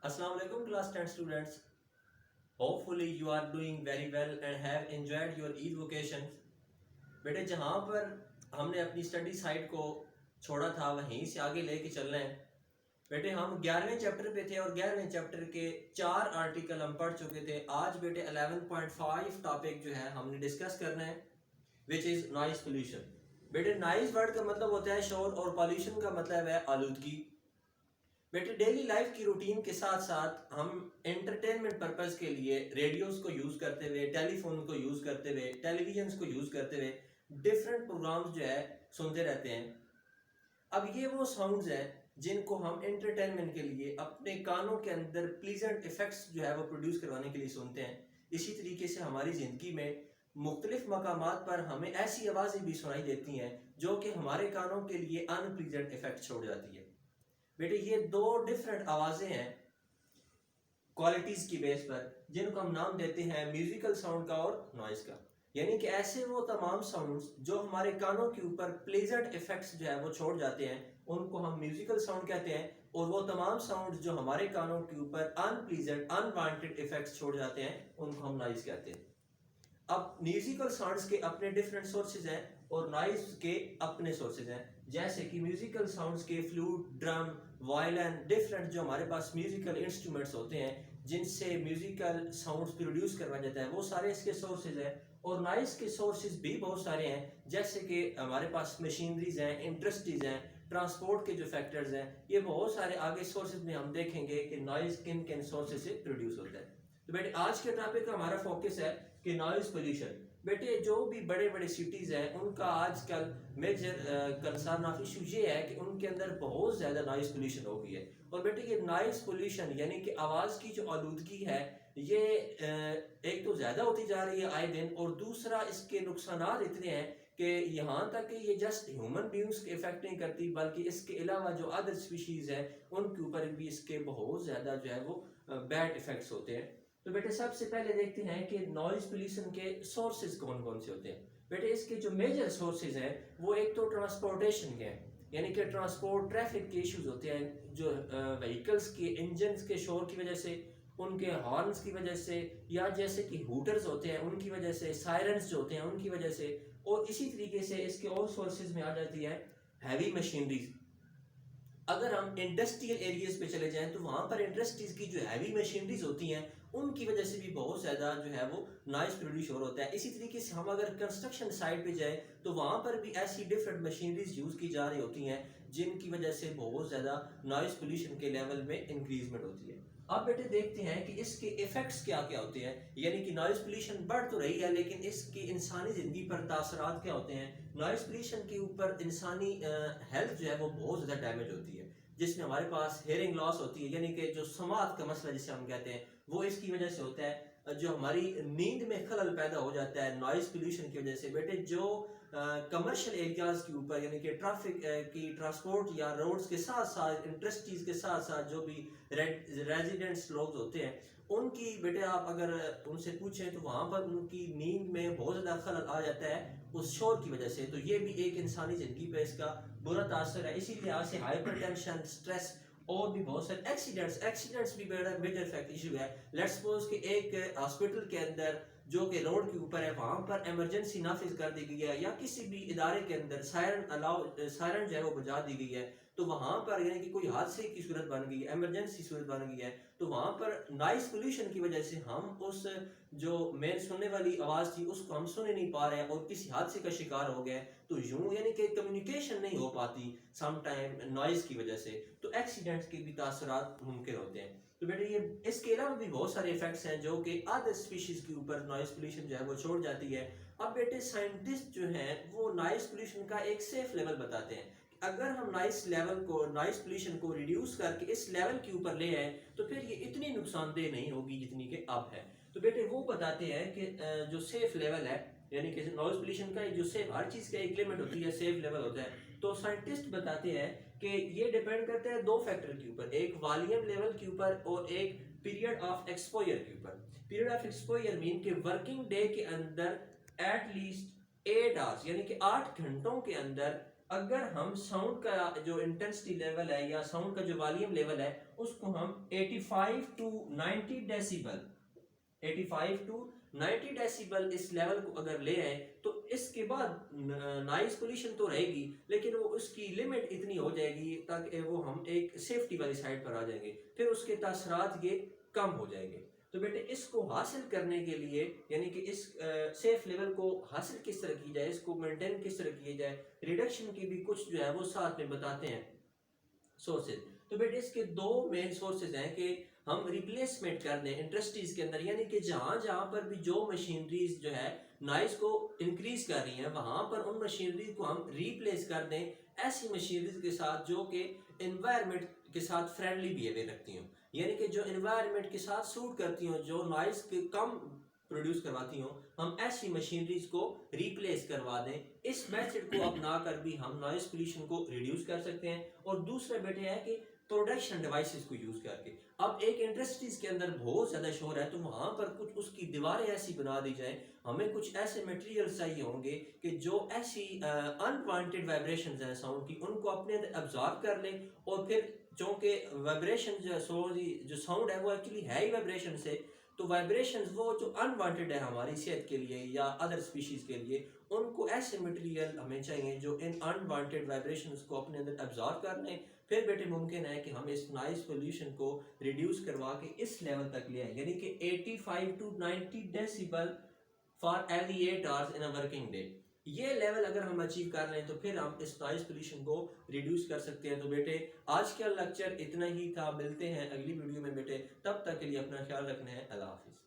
Assalamu alaikum class 10 students. Hopefully you are doing very well and have enjoyed your Eid vacations. بیٹے جہاں پر ہم نے اپنی study site کو چھوڑا تھا وہیں سے آگے لے کے چل رہے ہیں. بیٹے ہم 11ویں چیپٹر پہ تھے اور 11ویں چیپٹر کے 4 آرٹیکل ہم پڑھ چکے تھے. آج بیٹے 11.5 ٹاپک جو ہے ہم نے ڈسکس کرنا ہے which is noise pollution. بیٹے نائز ورڈ کا مطلب ہوتا ہے شور اور پالیوشن کا مطلب ہے آلودگی. بیٹے ڈیلی لائف کی روٹین کے ساتھ ساتھ ہم انٹرٹینمنٹ پرپز کے لیے ریڈیوز کو یوز کرتے ہوئے، ٹیلی فون کو یوز کرتے ہوئے، ٹیلی ویژنس کو یوز کرتے ہوئے ڈفرینٹ پروگرامز جو ہے سنتے رہتے ہیں. اب یہ وہ ساؤنڈز ہیں جن کو ہم انٹرٹینمنٹ کے لیے اپنے کانوں کے اندر پلیزنٹ ایفیکٹس جو ہے وہ پروڈیوس کروانے کے لیے سنتے ہیں. اسی طریقے سے ہماری زندگی میں مختلف مقامات پر ہمیں ایسی آوازیں بھی سنائی دیتی ہیں جو کہ ہمارے کانوں کے لیے ان پلیزنٹ ایفیکٹ چھوڑ جاتی ہے. بیٹے یہ دو ڈفرینٹ آوازیں ہیں کوالٹیز کی بیس پر جن کو ہم نام دیتے ہیں میوزیکل ساؤنڈ کا اور نوائز کا. یعنی کہ ایسے وہ تمام ساؤنڈز جو ہمارے کانوں کے اوپر پلیزنٹ ایفیکٹس جو ہے وہ چھوڑ جاتے ہیں ان کو ہم میوزیکل ساؤنڈ کہتے ہیں، اور وہ تمام ساؤنڈز جو ہمارے کانوں کے اوپر ان پلیزنٹ ان وانٹڈ ایفیکٹس چھوڑ جاتے ہیں ان کو ہم نوائز کہتے ہیں. اب میوزیکل ساؤنڈز کے اپنے ڈفرینٹ سورسز ہیں اور نوائز کے اپنے سورسز ہیں. جیسے کہ میوزیکل ساؤنڈز کے فلوٹ، ڈرم، وائلن، ڈفرینٹ جو ہمارے پاس میوزیکل انسٹرومنٹس ہوتے ہیں جن سے میوزیکل ساؤنڈز پروڈیوس کروایا جاتا ہے، وہ سارے اس کے سورسز ہیں. اور نائز کے سورسز بھی بہت سارے ہیں، جیسے کہ ہمارے پاس مشینریز ہیں، انڈسٹریز ہیں، ٹرانسپورٹ کے جو فیکٹرز ہیں، یہ بہت سارے آگے سورسز میں ہم دیکھیں گے کہ نائز کن کن سورسز سے پروڈیوس ہوتا ہے. تو بیٹے آج کے ٹاپک کا ہمارا فوکس ہے کہ نوائز پولیوشن. بیٹے جو بھی بڑے بڑے سٹیز ہیں ان کا آج کل میجر کنسرن آف ایشو یہ ہے کہ ان کے اندر بہت زیادہ نوائز پولیوشن ہو گئی ہے. اور بیٹے یہ نوائز پولیوشن یعنی کہ آواز کی جو آلودگی ہے یہ ایک تو زیادہ ہوتی جا رہی ہے آئے دن، اور دوسرا اس کے نقصانات اتنے ہیں کہ یہاں تک کہ یہ جسٹ ہیومن بیئنگس کے افیکٹ نہیں کرتی بلکہ اس کے علاوہ جو ادر اسپیشیز ہیں ان کے اوپر بھی اس کے بہت زیادہ جو ہے وہ بیڈ افیکٹس ہوتے ہیں. تو بیٹے سب سے پہلے دیکھتے ہیں کہ نوائز پولیوشن کے سورسز کون کون سے ہوتے ہیں. بیٹے اس کے جو میجر سورسز ہیں وہ ایک تو ٹرانسپورٹیشن کے ہیں، یعنی کہ ٹرانسپورٹ ٹریفک کے ایشوز ہوتے ہیں جو وہیکلس کے انجنز کے شور کی وجہ سے، ان کے ہارنز کی وجہ سے، یا جیسے کہ ہوٹرز ہوتے ہیں ان کی وجہ سے، سائرنز جو ہوتے ہیں ان کی وجہ سے. اور اسی طریقے سے اس کے اور سورسز میں آ جاتی ہے ہیوی مشینریز. اگر ہم انڈسٹریل ایریاز پہ چلے جائیں تو وہاں پر انڈسٹریز کی جو ہیوی مشینریز ہوتی ہیں ان کی وجہ سے بھی بہت زیادہ جو ہے وہ نوائز پروڈیوس ہوتا ہے. اسی طریقے سے ہم اگر کنسٹرکشن سائٹ پہ جائیں تو وہاں پر بھی ایسی ڈفرینٹ مشینریز یوز کی جا رہی ہوتی ہیں جن کی وجہ سے بہت زیادہ نوائز پولیوشن کے لیول میں انکریزمنٹ ہوتی ہے. اب بیٹے دیکھتے ہیں کہ اس کے ایفیکٹس کیا کیا ہوتے ہیں. یعنی کہ نوائز پولیوشن بڑھ تو رہی ہے لیکن اس کی انسانی زندگی پر تاثرات کیا ہوتے ہیں. نوائز پولیوشن کے اوپر انسانی ہیلتھ جو ہے وہ بہت زیادہ ڈیمیج ہوتی ہے، جس میں ہمارے پاس ہیئرنگ لاس ہوتی ہے، یعنی کہ جو سماعت کا مسئلہ جسے ہم کہتے ہیں وہ اس کی وجہ سے ہوتا ہے. جو ہماری نیند میں خلل پیدا ہو جاتا ہے نوائز پولیوشن کی وجہ سے. بیٹے جو کمرشل ایریاز کے اوپر یعنی کہ ٹریفک کی ٹرانسپورٹ یا روڈز کے ساتھ ساتھ انڈسٹریز کے ساتھ ساتھ جو بھی ریزیڈنٹس لوگ ہوتے ہیں ان کی بیٹے آپ اگر ان سے پوچھیں تو وہاں پر ان کی نیند میں بہت زیادہ خلل آ جاتا ہے اس شور کی وجہ سے. تو یہ بھی ایک انسانی زندگی پہ اس کا برا تاثر ہے. اسی لحاظ سے ہائپر ٹینشن، اسٹریس اور بھی بہت سارے ایکسیڈنٹس بھی بڑا میجر فیکٹ ایشو ہے. لیٹس سپوز کہ ایک ہاسپٹل کے اندر جو کہ روڈ کے اوپر ہے وہاں پر ایمرجنسی نافذ کر دی گئی ہے، یا کسی بھی ادارے کے اندر سائرن جو ہے وہ بجا دی گئی ہے، تو وہاں پر یعنی کہ کوئی حادثے کی صورت بن گئی ہے، ایمرجنسی صورت بن گئی ہے، تو وہاں پر نائز پولیوشن کی وجہ سے ہم اس جو مین سننے والی آواز تھی اس کو ہم سنے نہیں پا رہے ہیں اور کسی حادثے کا شکار ہو گئے تو یوں یعنی کہ کمیونیکیشن نہیں ہو پاتی سم ٹائم نوائز کی وجہ سے، تو ایکسیڈنٹس کے بھی تاثرات ممکن ہوتے ہیں. تو بیٹے یہ اس کے علاوہ بھی بہت سارے ایفیکٹس ہیں جو کہ ادر اسپیشیز کے اوپر نوائز پولیوشن جو ہے وہ چھوڑ جاتی ہے. اب بیٹے سائنٹسٹ جو ہیں وہ نوائز پولیوشن کا ایک سیف لیول بتاتے ہیں. اگر ہم نوائز پولیوشن کو ریڈیوس کر کے اس لیول کے اوپر لے آئے تو پھر یہ اتنی نقصان دہ نہیں ہوگی جتنی کہ اب ہے. تو بیٹے وہ بتاتے ہیں کہ جو سیف لیول ہے یعنی کہ نوائز پولیوشن کا جو سیف، ہر چیز کا ایک لمٹ ہوتی ہے، سیف لیول ہوتا ہے. تو سائنٹسٹ بتاتے ہیں کہ یہ ڈیپینڈ کرتا ہے دو فیکٹر کے اوپر، ایک والیوم لیول کے اوپر اور ایک پیریڈ آف ایکسپوئر کے اوپر. پیریڈ آف ایکسپوئر مین کہ ورکنگ ڈے کے اندر ایٹ لیسٹ 8 hours یعنی کہ 8 گھنٹوں کے اندر اگر ہم ساؤنڈ کا جو انٹینسٹی لیول ہے یا ساؤنڈ کا جو والیوم لیول ہے اس کو ہم 85 ٹو 90 ڈیسیبل 85 ٹو 90 ڈیسیبل اس لیول کو اگر لے آئیں تو اس کے بعد نائز پولیوشن تو رہے گی لیکن وہ اس کی لمٹ اتنی ہو جائے گی تاکہ وہ ہم ایک سیفٹی والی سائڈ پر آ جائیں گے، پھر اس کے تاثرات یہ کم ہو جائیں گے۔ تو بیٹے اس کو حاصل کرنے کے لیے یعنی کہ اس سیف لیول کو حاصل کس طرح کی جائے، اس کو مینٹین کس طرح کیا جائے، ریڈکشن کی بھی کچھ جو ہے وہ ساتھ میں بتاتے ہیں سورسز۔ تو بیٹے اس کے دو مین سورسز ہیں کہ ہم ریپلیسمنٹ کر دیں انڈسٹریز کے اندر، یعنی کہ جہاں جہاں پر بھی جو مشینریز جو ہے نائز کو انکریز کر رہی ہیں وہاں پر ان مشینریز کو ہم ریپلیس کر دیں ایسی مشینریز کے ساتھ جو کہ انوائرمنٹ کے ساتھ فرینڈلی بیہیویئر رکھتی ہوں، یعنی کہ جو انوائرمنٹ کے ساتھ سوٹ کرتی ہوں، جو نائز کے کم پروڈیوس کرواتی ہوں، ہم ایسی مشینریز کو ریپلیس کروا دیں۔ اس میتھڈ کو اپنا کر بھی ہم نوائز پولیوشن کو ریڈیوس کر سکتے ہیں۔ اور دوسرا بیٹے ہے کہ پروڈکشن ڈیوائسز کو یوز کر کے اب ایک انڈسٹریز کے اندر بہت زیادہ شور ہے تو وہاں پر کچھ اس کی دیواریں ایسی بنا دی جائیں، ہمیں کچھ ایسے میٹیریل چاہیے ہوں گے کہ جو ایسی انوانٹیڈ وائبریشنز ہیں ساؤنڈ کی ان کو اپنے اندر ابزارب کر لیں، اور پھر چونکہ وائبریشن جو ساؤنڈ ہے وہ ایکچولی ہے ہی وائبریشن سے، تو وائبریشنز وہ جو انوانٹیڈ ہے ہماری صحت کے لیے یا ادر سپیشیز کے لیے، ان کو ایسے مٹیریل ہمیں چاہیے جو ان انوانٹیڈ وائبریشنز کو اپنے اندر ابزارب کر لیں، پھر بیٹے ممکن ہے کہ ہم اس نائز پولیوشن کو ریڈیوس کروا کے اس لیول تک لے آئیں، یعنی کہ 85 to 90 decibel for every 8 hours in a working day۔ یہ لیول اگر ہم اچیو کر لیں تو پھر ہم اس نائز پولیوشن کو ریڈیوس کر سکتے ہیں۔ تو بیٹے آج کا لیکچر اتنا ہی تھا، ملتے ہیں اگلی ویڈیو میں بیٹے، تب تک کے لیے اپنا خیال رکھنا ہے، اللہ حافظ۔